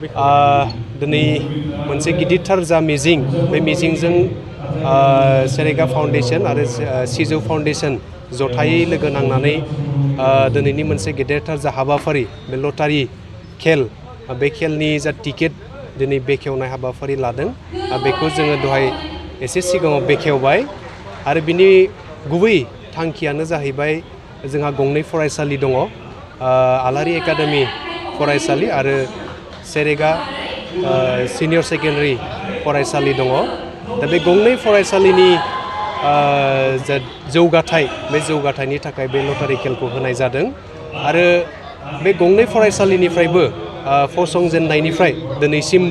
दिनै मोनसे गिदिरथार जा मिजिं बे मिजिंजों सेरेगा फाउन्डेसन आरो सिजौ फाउन्डेसन जथायै लोगो नांनानै दिनैनि मोनसे गेदेरथार जा हाबाफारि बे लटारि खेल बे खेलनि जा टिकेट दिनै बेखेवनाय हाबाफारि लादों बेखौ जोङो दहाय एसे सिगाङाव बेखेवबाय आरो बिनि गुबै थांखियानो जाहैबाय जोंहा गंनै फरायसालि दङ आलारि एकाडेमि फरायसालि आरो सेरेगा सिनियर सेकेन्डारि फरायसालि दङ दा बे गंनै फरायसालिनि जौगाथाय बे जौगाथायनि थाखाय बे लटारि खेलखौ होनाय जादों आरो बे गंनै फरायसालिनिफ्रायबो फसंजेननायनिफ्राय दिनैसिम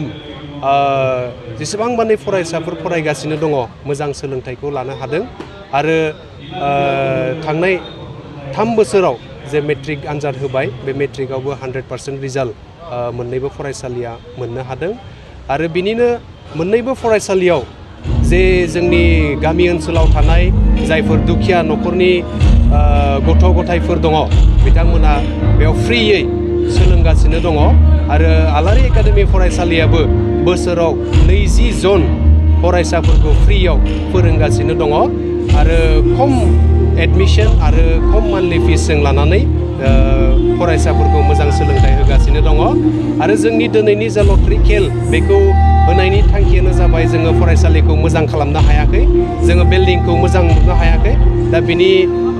जेसेबां माने फरायसाफोर फरायगासिनो दङ मोजां सोलोंथाइखौ लानो हादों आरो थांनाय 3 बोसोराव जे मेट्रिक आनजाद होबाय बे मेट्रिकआवबो 100% रिजाल्ट मोननैबो फरायसालिया मोननो हादों आरो बिनिनो मोननैबो फरायसालियाव जे जोंनि गामि ओनसोलाव थानाय जायफोर दुखिया न'खरनि गथ' गथायफोर दङ बिथांमोना बेयाव फ्रियै सोलोंगासिनो दङ आरो आलारि एकाडेमि फरायसालियाबो बोसोराव 20 जन फरायसाफोरखौ फ्रियाव फोरोंगासिनो दङ आरो खम एडमिशन आरो खम मान्थलि फिसजों लानानै फरायसाफोरखौ मोजां सोलोंथाइ होगासिनो दङ आरो जोंनि दिनैनि जा लटारि खेल बेखौ होनायनि थांखियानो जाबाय जोङो फरायसालिखौ मोजां खालामनो हायाखै जोङो बिल्डिंखौ मोजां नुनो हायाखै दा बिनि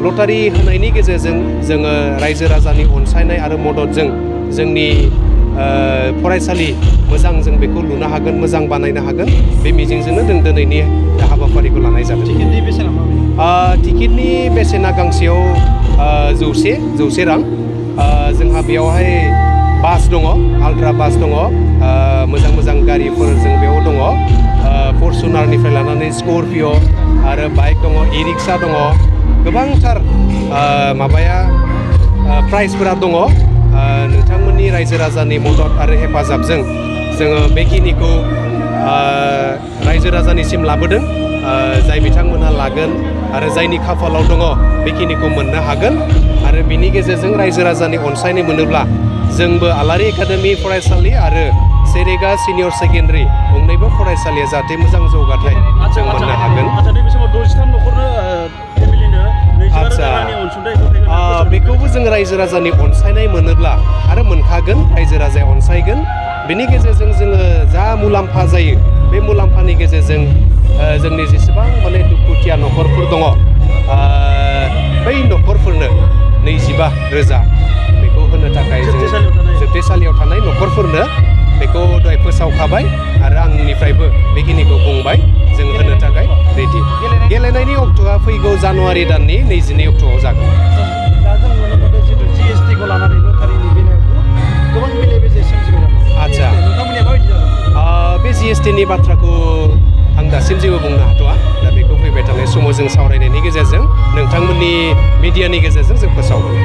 लटारि होनायनि गेजेरजों जोङो रायजो राजानि अनसायनाय आरो मददजों जोंनि फरायसालि मोजां जों बेखौ लुनो हागोन मोजां बानायनो हागोन बे मिजिंजोंनो जों दिनैनि हाबाफारिखौ लानाय जादों। टिकेटनि बेसेना टिकेटनि बेसेना गांसेयाव 100 रां जोंहा बेयावहाय बास दङ आल्ट्रा बास दङ मोजां मोजां गारिफोर जों बेयाव दङ फरचुनारनिफ्राय लानानै स्करपिय' आरो बाइक दङ इ-रिक्सा दङ गोबांथार प्राइजफोरा दङ नोंथांमोननि रायजो राजानि मदद आरो हेफाजाबजों जोङो बेखिनिखौ रायजो राजानिसिम लाबोदों जाय बिथांमोनहा लागोन आरो जायनि खाफालाव दङ बेखिनिखौ मोननो हागोन आरो बिनि गेजेरजों रायजो राजानि अनसायनाय मोनोब्ला जोंबो आलारि एकाडेमि फरायसालि आरो सेरेगा सिनियर सेकेन्डारि गंनैबो फरायसालिया जाहाथे मोजां जौगाथाय जों मोननो हागोन। बेखौबो जों रायजो राजानि अनसायनाय मोनोब्ला आरो मोनखागोन रायजो राजाया अनसायगोन बेनि गेजेरजों जोङो जा मुलाम्फा जायो बे मुलाम्फानि गेजेरजों जोंनि जेसेबां माने दुखुथिया न'खरफोर दङ बै न'खरफोरनो 25,000 बेखौ होनो थाखाय जोबथेसालियाव थानाय न'खरफोरनो बेखौ दहाय फोसावखाबाय आरो आंनिफ्रायबो बेखिनिखौ बुंबाय जों होनो थाखाय रेडि। गेलेनायनि अक्ट'आ फैगौ जानुवारि दाननि 22 अक्ट'आव जागोन। दा जों नुनो मोनदों जितु GST खौ लानानै लटारिनि बेलायावबो गोबां बेले बेजे सोमजिबाय दं। आदसा नोंथांमोननिया माबायदि जागोन? बे GSTनि बाथ्राखौ आं दासिम जेबो बुंनो हाथ'आ दा बेखौ फैबाय थानाय समाव जों सावरायनायनि गेजेरजों नोंथांमोननि मिडियानि गेजेरजों जों फोसावगोन।